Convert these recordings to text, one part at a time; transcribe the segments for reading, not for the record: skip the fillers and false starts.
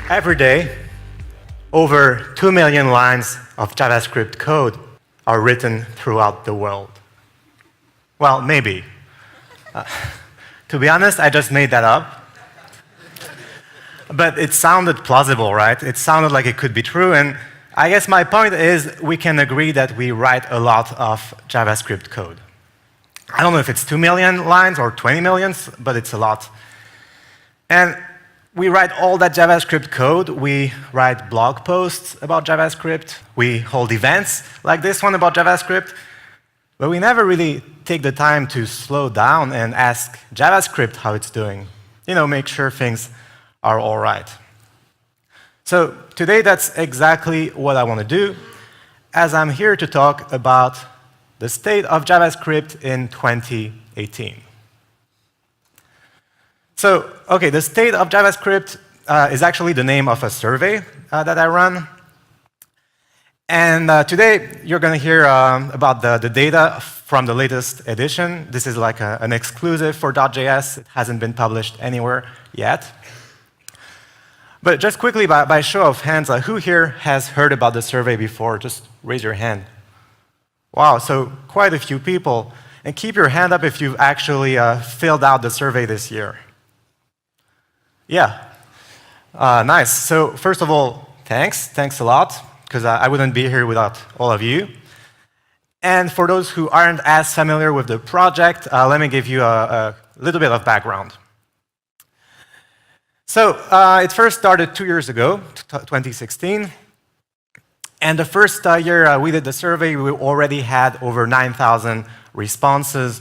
Every day, over 2 million lines of JavaScript code are written throughout the world. Well, maybe. To be honest, I just made that up. But it sounded plausible, right? It sounded like it could be true, and I guess my point is we can agree that we write a lot of JavaScript code. I don't know if it's 2 million lines or 20 million, but it's a lot. And we write all that JavaScript code. We write blog posts about JavaScript. We hold events like this one about JavaScript. But we never really take the time to slow down and ask JavaScript how it's doing. You know, make sure things are all right. So today, that's exactly what I want to do, as I'm here to talk about the state of JavaScript in 2018. So, okay, the state of JavaScript is actually the name of a survey that I run. And today, you're going to hear about the data from the latest edition. This is like an exclusive for .js. It hasn't been published anywhere yet. But just quickly, by show of hands, who here has heard about the survey before? Just raise your hand. Wow, so quite a few people. And keep your hand up if you've actually filled out the survey this year. Yeah, nice. So first of all, thanks a lot, because I wouldn't be here without all of you. And for those who aren't as familiar with the project, let me give you a little bit of background. So it first started 2 years ago, 2016. And the first year we did the survey, we already had over 9,000 responses.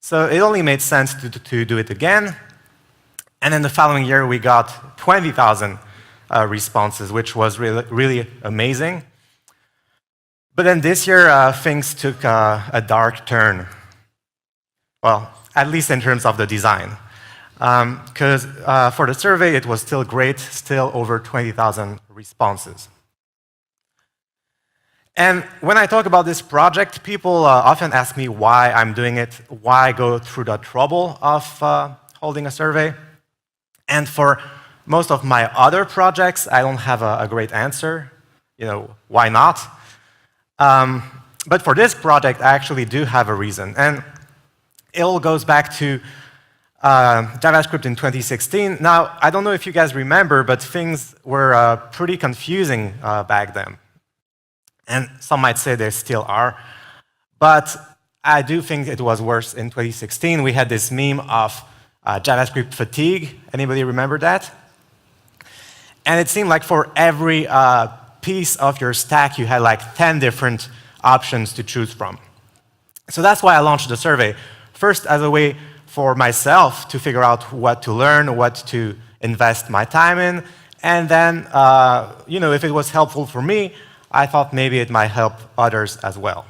So it only made sense to do it again. And then the following year, we got 20,000 responses, which was really amazing. But then this year, things took a dark turn. Well, at least in terms of the design. Because for the survey, it was still great, still over 20,000 responses. And when I talk about this project, people often ask me why I'm doing it, why go through the trouble of holding a survey. And for most of my other projects, I don't have a great answer. You know, why not? But for this project, I actually do have a reason. And it all goes back to JavaScript in 2016. Now, I don't know if you guys remember, but things were pretty confusing back then. And some might say they still are. But I do think it was worse in 2016. We had this meme of JavaScript fatigue. Anybody remember that? And it seemed like for every piece of your stack, you had like 10 different options to choose from. So that's why I launched the survey. First, as a way for myself to figure out what to learn, what to invest my time in. And then, you know, if it was helpful for me, I thought maybe it might help others as well.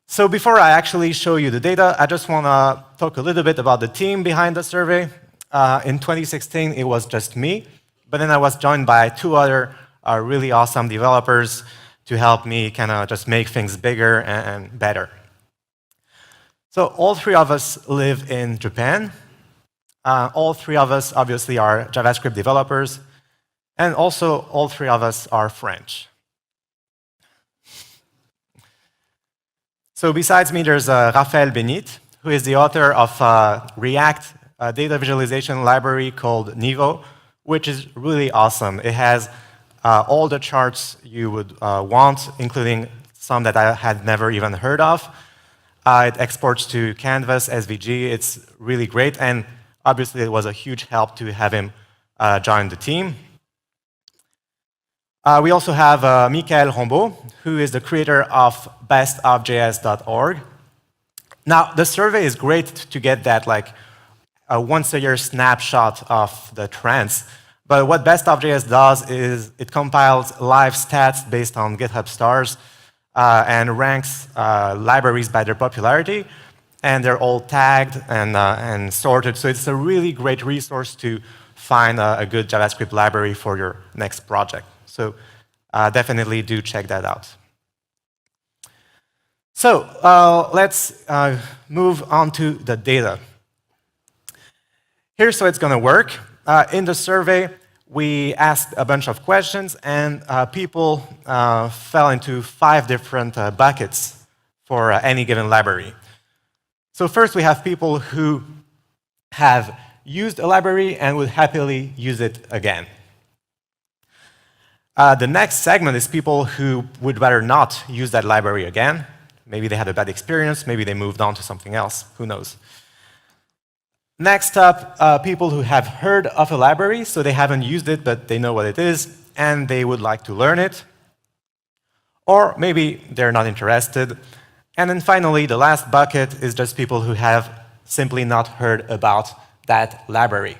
So before I actually show you the data, I just want to talk a little bit about the team behind the survey. In 2016, it was just me, but then I was joined by 2 other really awesome developers to help me kind of just make things bigger and better. So all 3 of us live in Japan. All 3 of us obviously are JavaScript developers, and also all 3 of us are French. So besides me, there's Raphaël Benit, who is the author of React data visualization library called Nivo, which is really awesome. It has all the charts you would want, including some that I had never even heard of. It exports to Canvas, SVG. It's really great, and obviously it was a huge help to have him join the team. We also have Michael Rombaud, who is the creator of bestofjs.org. Now, the survey is great to get that like a once-a-year snapshot of the trends. But what Best.js does is it compiles live stats based on GitHub stars and ranks libraries by their popularity. And they're all tagged and sorted. So it's a really great resource to find a good JavaScript library for your next project. So definitely do check that out. So let's move on to the data. Here's how it's going to work. In the survey, we asked a bunch of questions, and people fell into 5 different buckets for any given library. So first, we have people who have used a library and would happily use it again. The next segment is people who would rather not use that library again. Maybe they had a bad experience, maybe they moved on to something else, who knows. Next up, people who have heard of a library, so they haven't used it, but they know what it is, and they would like to learn it. Or maybe they're not interested. And then finally, the last bucket is just people who have simply not heard about that library.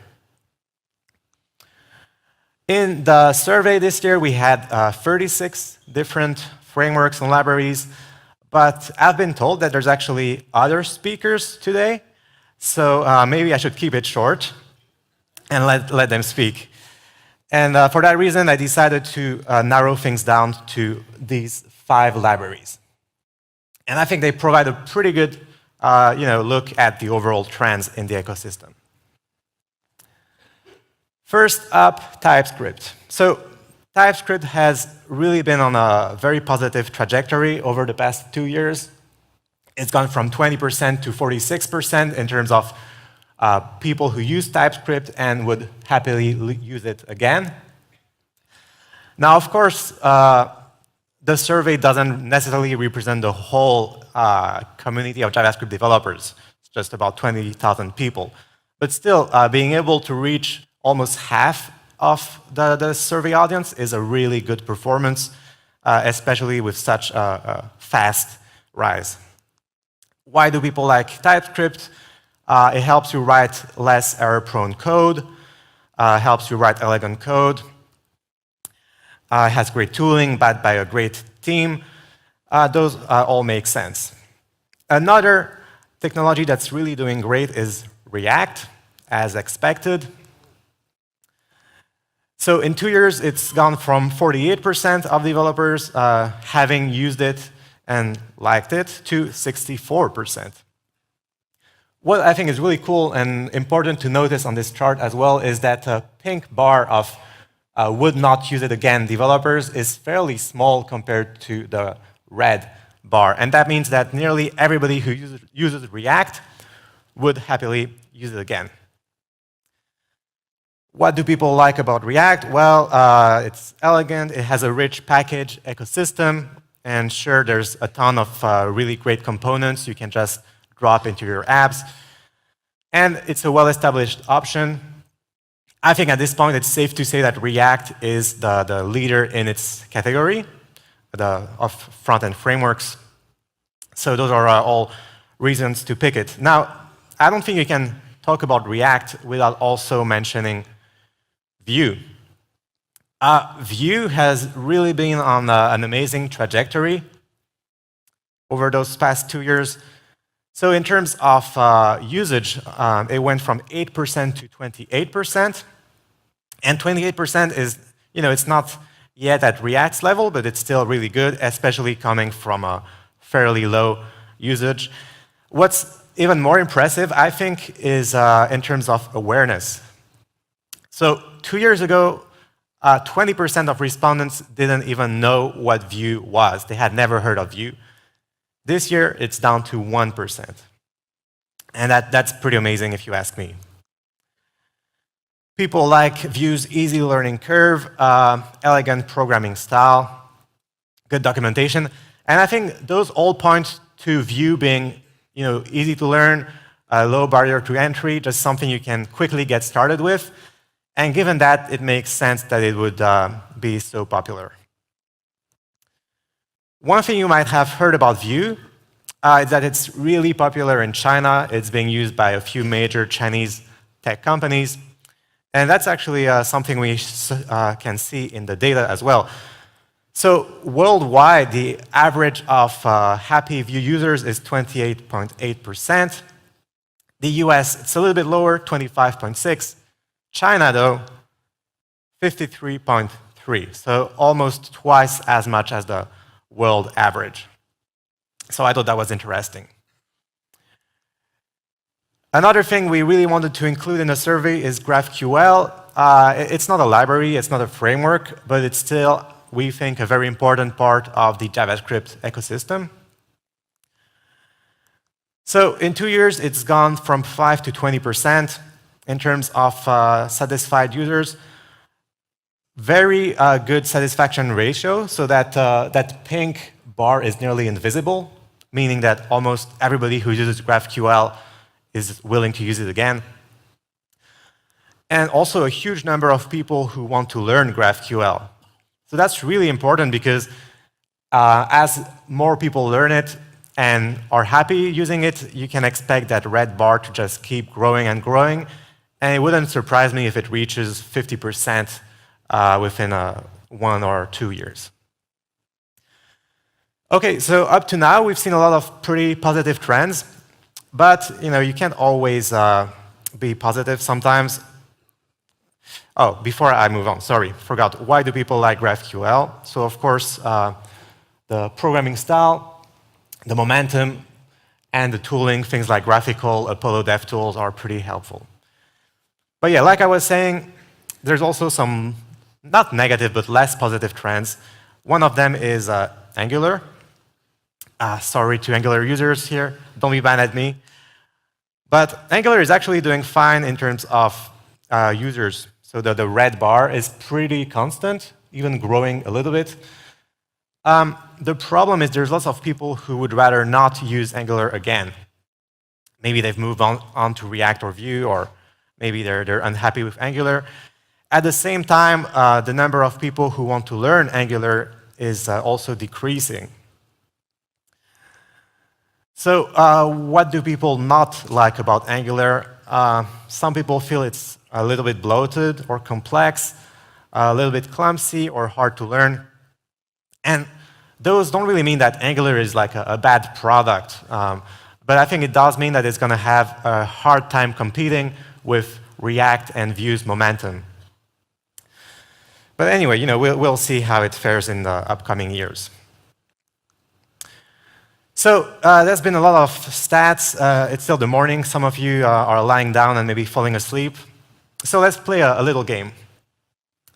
In the survey this year, we had 36 different frameworks and libraries, but I've been told that there's actually other speakers today, so maybe I should keep it short and let them speak. And for that reason, I decided to narrow things down to these 5 libraries. And I think they provide a pretty good look at the overall trends in the ecosystem. First up, TypeScript. So TypeScript has really been on a very positive trajectory over the past 2 years. It's gone from 20% to 46% in terms of people who use TypeScript and would happily use it again. Now, of course, the survey doesn't necessarily represent the whole community of JavaScript developers. It's just about 20,000 people. But still, being able to reach almost half of the survey audience is a really good performance, especially with such a fast rise. Why do people like TypeScript? It helps you write less error-prone code, helps you write elegant code, it has great tooling, backed by a great team. Those all make sense. Another technology that's really doing great is React, as expected. So in 2 years, it's gone from 48% of developers having used it and liked it to 64%. What I think is really cool and important to notice on this chart as well is that the pink bar of would not use it again developers is fairly small compared to the red bar. And that means that nearly everybody who uses React would happily use it again. What do people like about React? Well, it's elegant, it has a rich package ecosystem, and sure, there's a ton of really great components you can just drop into your apps. And it's a well-established option. I think at this point, it's safe to say that React is the leader in its category of front-end frameworks. So those are all reasons to pick it. Now, I don't think you can talk about React without also mentioning Vue. Vue has really been on an amazing trajectory over those past 2 years. So in terms of usage, it went from 8% to 28%. And 28% is, it's not yet at React's level, but it's still really good, especially coming from a fairly low usage. What's even more impressive, I think, is in terms of awareness. So 2 years ago, 20% of respondents didn't even know what Vue was. They had never heard of Vue. This year, it's down to 1%. And that's pretty amazing if you ask me. People like Vue's easy learning curve, elegant programming style, good documentation. And I think those all point to Vue being easy to learn, low barrier to entry, just something you can quickly get started with. And given that, it makes sense that it would be so popular. One thing you might have heard about Vue is that it's really popular in China. It's being used by a few major Chinese tech companies. And that's actually something we can see in the data as well. So worldwide, the average of happy Vue users is 28.8%. The US, it's a little bit lower, 25.6%. China, though, 53.3%. So almost twice as much as the world average. So I thought that was interesting. Another thing we really wanted to include in the survey is GraphQL. It's not a library, it's not a framework, but it's still, we think, a very important part of the JavaScript ecosystem. So in 2 years, it's gone from 5 to 20% in terms of satisfied users. Very good satisfaction ratio, so that that pink bar is nearly invisible, meaning that almost everybody who uses GraphQL is willing to use it again. And also a huge number of people who want to learn GraphQL. So that's really important because as more people learn it and are happy using it, you can expect that red bar to just keep growing and growing. And it wouldn't surprise me if it reaches 50% within 1 or 2 years. Okay, so up to now, we've seen a lot of pretty positive trends. But you can't always be positive sometimes. Oh, before I move on, sorry, forgot. Why do people like GraphQL? So of course, the programming style, the momentum, and the tooling, things like graphical Apollo DevTools are pretty helpful. But yeah, like I was saying, there's also some, not negative, but less positive trends. One of them is Angular. Sorry to Angular users here, don't be mad at me. But Angular is actually doing fine in terms of users. So the red bar is pretty constant, even growing a little bit. The problem is there's lots of people who would rather not use Angular again. Maybe they've moved on to React or Vue, or maybe they're unhappy with Angular. At the same time, the number of people who want to learn Angular is also decreasing. So what do people not like about Angular? Some people feel it's a little bit bloated or complex, a little bit clumsy or hard to learn. And those don't really mean that Angular is like a bad product. But I think it does mean that it's going to have a hard time competing with React and Vue's momentum. But anyway, we'll see how it fares in the upcoming years. So there's been a lot of stats. It's still the morning. Some of you are lying down and maybe falling asleep. So let's play a little game.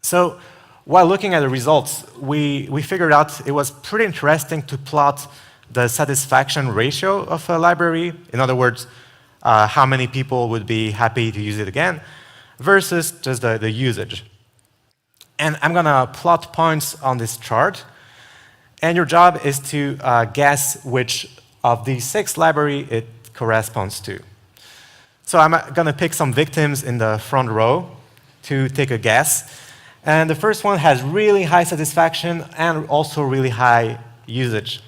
So while looking at the results, we figured out it was pretty interesting to plot the satisfaction ratio of a library. In other words, how many people would be happy to use it again versus just the usage. And I'm going to plot points on this chart. And your job is to guess which of these 6 libraries it corresponds to. So I'm going to pick some victims in the front row to take a guess. And the first one has really high satisfaction and also really high usage.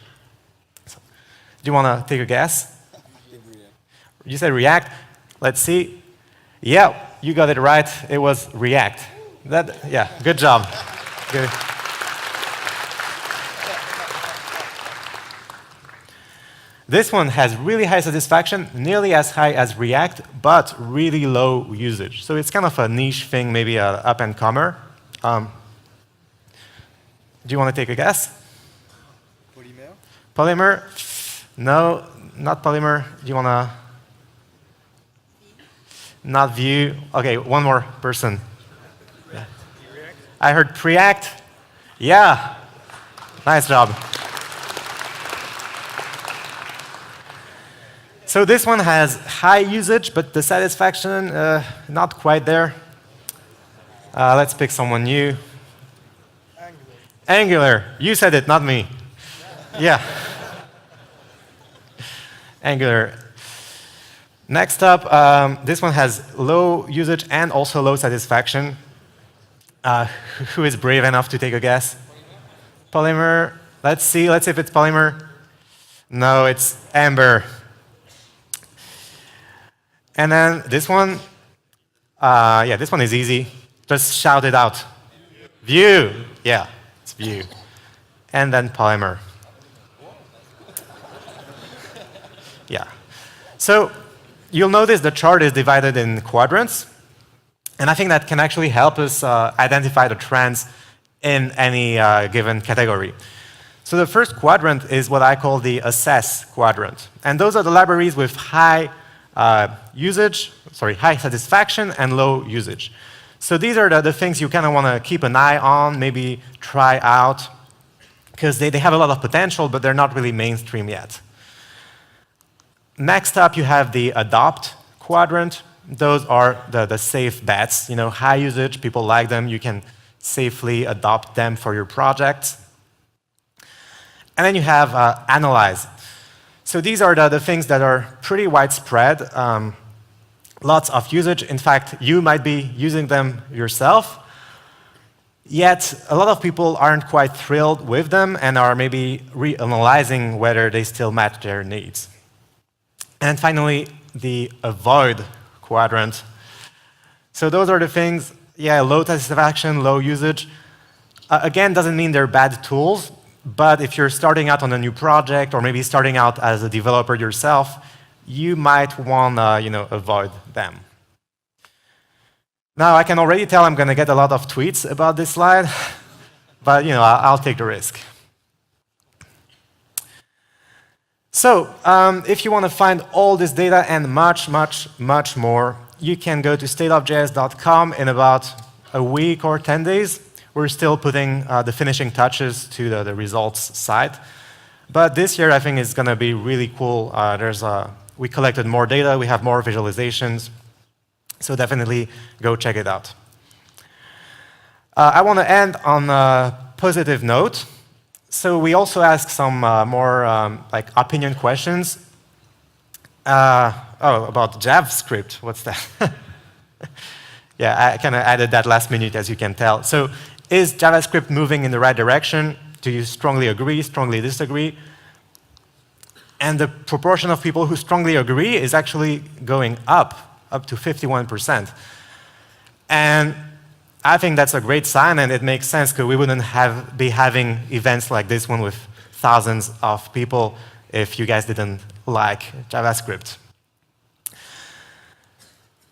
So, do you want to take a guess? You said React. Let's see. Yeah, you got it right. It was React. Yeah, good job. Good. This one has really high satisfaction, nearly as high as React, but really low usage. So it's kind of a niche thing, maybe an up-and-comer. Do you want to take a guess? Polymer? Polymer? No, not Polymer. Do you want to? Not Vue. OK, one more person. Yeah. I heard Preact. Yeah. Nice job. So this one has high usage, but the satisfaction, not quite there. Let's pick someone new. Angular. You said it, not me. Yeah. Angular. Next up, this one has low usage and also low satisfaction. Who is brave enough to take a guess? Polymer. Let's see if it's Polymer. No, it's Ember. And then this one, yeah, this one is easy. Just shout it out. Vue. Yeah, it's Vue. And then Polymer. Yeah. So you'll notice the chart is divided in quadrants. And I think that can actually help us identify the trends in any given category. So the first quadrant is what I call the assess quadrant. And those are the libraries with high high satisfaction, and low usage. So these are the things you kind of want to keep an eye on, maybe try out, because they have a lot of potential, but they're not really mainstream yet. Next up, you have the adopt quadrant. Those are the safe bets. You know, high usage, people like them. You can safely adopt them for your projects. And then you have analyze. So these are the things that are pretty widespread. Lots of usage. In fact, you might be using them yourself. Yet, a lot of people aren't quite thrilled with them and are maybe reanalyzing whether they still match their needs. And finally, the avoid quadrant. So those are the things, yeah, low satisfaction, low usage. Again, doesn't mean they're bad tools, but if you're starting out on a new project or maybe starting out as a developer yourself, you might want to avoid them. Now, I can already tell I'm going to get a lot of tweets about this slide, but I'll take the risk. So, if you want to find all this data and much, much, much more, you can go to stateofjs.com in about a week or 10 days. We're still putting the finishing touches to the results site. But this year, I think it's going to be really cool. We collected more data. We have more visualizations. So definitely go check it out. I want to end on a positive note. So we also asked some more opinion questions. About JavaScript. What's that? Yeah, I kind of added that last minute, as you can tell. So is JavaScript moving in the right direction? Do you strongly agree, strongly disagree? And the proportion of people who strongly agree is actually going up to 51%. And I think that's a great sign, and it makes sense, because we wouldn't be having events like this one with thousands of people if you guys didn't like JavaScript.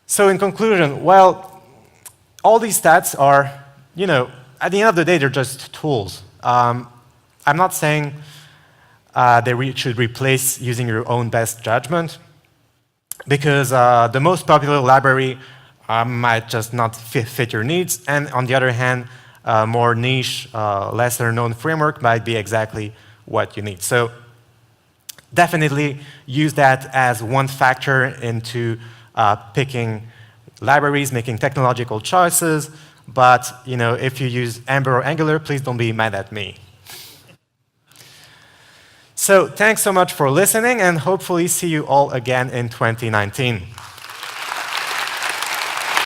So in conclusion, well, all these stats are, at the end of the day, they're just tools. I'm not saying they should replace using your own best judgment, because the most popular library might just not fit your needs, and on the other hand, a more niche, lesser known framework might be exactly what you need. So definitely use that as one factor into picking libraries, making technological choices, but if you use Ember or Angular, please don't be mad at me. So thanks so much for listening, and hopefully see you all again in 2019.